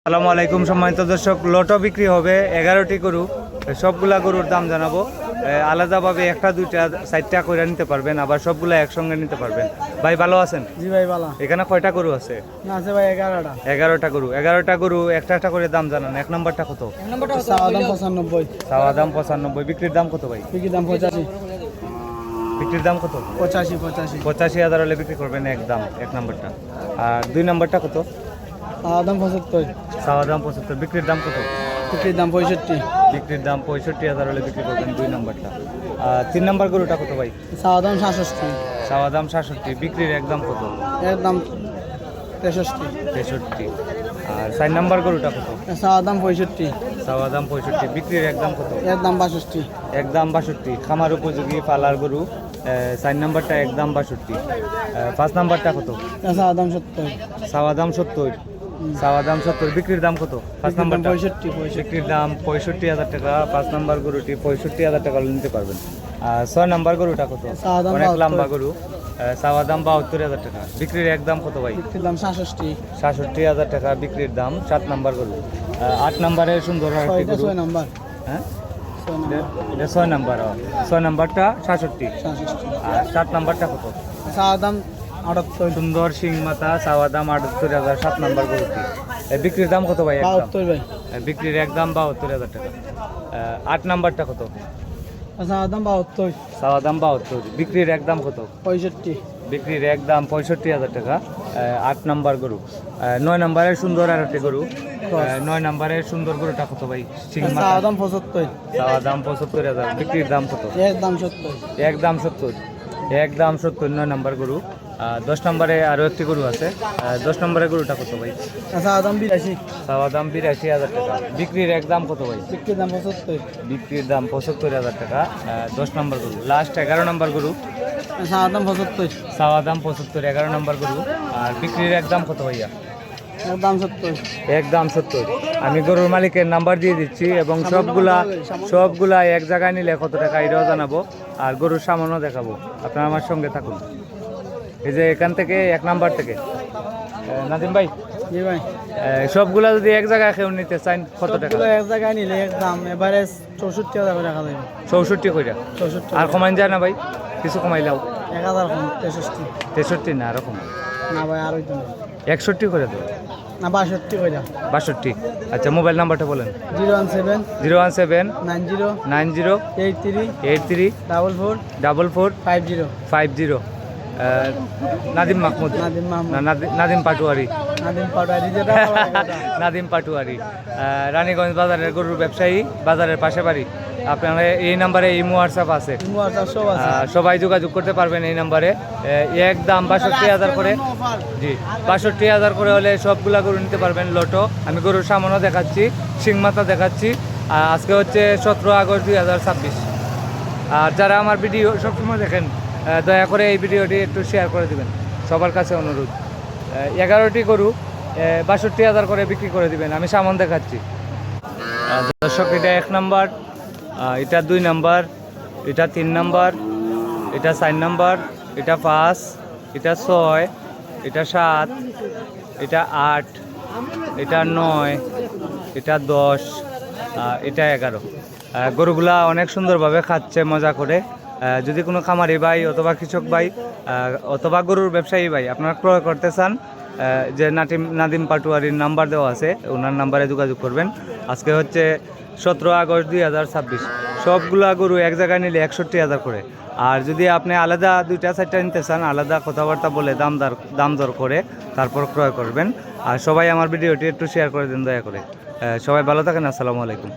আসসালামু আলাইকুম সম্মানিত দর্শক, লটও বিক্রি হবে 11টি গরু। সবগুলা গরুর দাম জানাবো। আলাদাভাবে একটা দুইটা 4টা করে নিতে পারবেন, আবার সবগুলা একসঙ্গে নিতে পারবেন। ভাই ভালো আছেন? জি ভাই ভালো। এখানে কয়টা গরু আছে? আছে ভাই 11টা। 11টা গরু। 11টা গরু একটা একটা করে দাম জানান। এক নম্বরটা কত? চাওয়া দাম 95। চাওয়া দাম 95। বিক্রির দাম কত ভাই? বিক্রির দাম 85। বিক্রির দাম কত? 85। 85,000 হলে বিক্রি করবেন একদম এক নম্বরটা। আর দুই নম্বরটা কত? চাওয়া দাম 75। চাওয়া দাম 75। বিক্রির দাম কত? বিক্রির দাম 65। বিক্রির দাম 65,000 হলে বিক্রি করবেন দুই নম্বরটা। আর তিন নম্বর গরুটা কত ভাই? চাওয়া দাম 66। চাওয়া দাম 66। বিক্রির একদম কত? একদম 63। 63। আর 4 নম্বর গরুটা কত? চাওয়া দাম 65। চাওয়া দাম 65। বিক্রির একদম কত? একদম 62। একদম 62। খামার উপযোগী পালার গরু। 4 নম্বরটা একদম 62। 5 নম্বরটা কত? চাওয়া দাম 70। চাওয়া দাম 70। চাওয়া দাম 70। বিক্রির দাম কত? 5 নম্বরটা 65। বিক্রির দাম 65,000 টাকা। 5 নম্বর গরুটি 65,000 টাকা নিতে পারবেন। আর 6 নম্বর গরুটা কত? চাওয়া দাম অনেক 72। লম্বা গরু। চাওয়া দাম 72,000 টাকা। বিক্রির একদম কত ভাই? বিক্রির দাম 66। 66,000 টাকা বিক্রির দাম। 7 নম্বর গরু। 8 নম্বরের সুন্দর আরেকটি গরু। 6 নাম্বার। হ্যাঁ, 6 নাম্বার। এটা 6 নম্বর। 6 নম্বরটা 66। 66। আর 7 নম্বরটা কত? চাওয়া দাম 78। সুন্দর শিং মাথা, চাওয়া দাম 78,000। 7 নম্বর গরুটি। বিক্রির দাম কত ভাই? একদম 72 ভাই। বিক্রির একদম 72,000 টাকা। 8 নম্বরটা কত? চাওয়া দাম 72। চাওয়া দাম 72। বিক্রির একদম কত? 65। বিক্রির একদম 65,000 টাকা। 8 নম্বর গরু। 9 নম্বরের সুন্দর আর একটি গরু। 9 নম্বরের সুন্দর গরুটা কত ভাই? শিং মাথা। চাওয়া দাম 75। চাওয়া দাম 75,000। বিক্রির দাম কত? একদম 70। একদম 70। একদম 70। 9 নম্বর গরু। 10 নম্বরে আরও একটি গরু আছে। 10 নম্বরের গরুটা কত ভাই? চাওয়া দাম 82। চাওয়া দাম 82,000 টাকা। বিক্রির একদম কত ভাই? বিক্রির দাম 75। বিক্রির দাম 75,000 টাকা। 10 নম্বর গরু। লাস্ট 11 নম্বর গরু। চাওয়া দাম 75। চাওয়া দাম 75। 11 নম্বর গরু। আর বিক্রির একদম কত ভাইয়া? একদম 70। একদম 70। আমি গরুর মালিকের নাম্বার দিয়ে দিচ্ছি এবং সবগুলা এক জায়গায় নিলে কত টাকা এটাও জানাবো, আর গরুর সামানও দেখাবো। আপনারা আমার সঙ্গে থাকুন। এই যে এখান থেকে 1 নাম্বার থেকে নাদিম ভাই, জি ভাই। সবগুলা যদি এক জায়গায় কেউ নিতে চান কত টাকা? সবগুলো এক জায়গায় নিলে একদম এভারেজ 64,000 টাকা দেবে। 64 কইরা। 64। আর কমাইন যায় না ভাই? কিছু কমাইলাও? 1000 কম 63। 63 না, আরো কম। না ভাই আর হইতো না। 61 করে দেবো। না 62 কইরা। 62। আচ্ছা, মোবাইল নাম্বারটা বলেন। 017 017 90 90 83 83 44 44 50। 50। নাদিম মাহমুদ। নাদিম মাহমুদ। না, নাদিম পাটুয়ারি। নাদিম পাউডারি যেটা নাদিম পাটুয়ারি। রানীগঞ্জ বাজারের গরুর ব্যবসায়ী, বাজারের পাশে বাড়ি। আপনারা এই নাম্বারে ইমো হোয়াটসঅ্যাপ আছে। সব আছে। সবাই যোগাযোগ করতে পারবেন এই নাম্বারে। একদম 62,000 করে। জি, 62,000 করে হলে সবগুলা গরু নিতে পারবেন লটো। আমি গরুর সামনও দেখাচ্ছি, শিং মাথা দেখাচ্ছি। আজকে হচ্ছে 17 আগস্ট 2026। আর যারা আমার ভিডিও সবসময় দেখেন, দয়া করে এই ভিডিওটি একটু শেয়ার করে দিবেন, সবার কাছে অনুরোধ। 11টি গরু 62,000 করে বিক্রি করে দিবেন। আমি সামান দেখাচ্ছি। দর্শক, এটা 1 নাম্বার, এটা 2 নাম্বার, এটা 3 নাম্বার, এটা 4 নাম্বার, এটা 5, এটা 6, এটা 7, এটা 8, এটা 9, এটা 10, এটা 11। গরুগুলা অনেক সুন্দরভাবে খাচ্ছে মজা করে। যদি কোনো খামারি ভাই অথবা কৃষক ভাই অথবা গরুর ব্যবসায়ী ভাই আপনারা ক্রয় করতে চান, যে নাদিম পাটুয়ারির নাম্বার দেওয়া আছে, ওনার নাম্বারে যোগাযোগ করবেন। আজকে হচ্ছে 17 আগস্ট 2026। সবগুলা গরু এক জায়গায় নিলে 61,000 করে। আর যদি আপনি আলাদা 2টা 4টা নিতে চান, আলাদা কথাবার্তা বলে দাম দর করে তারপর ক্রয় করবেন। আর সবাই আমার ভিডিওটি একটু শেয়ার করে দিন দয়া করে। সবাই ভালো থাকেন। আসসালামু আলাইকুম।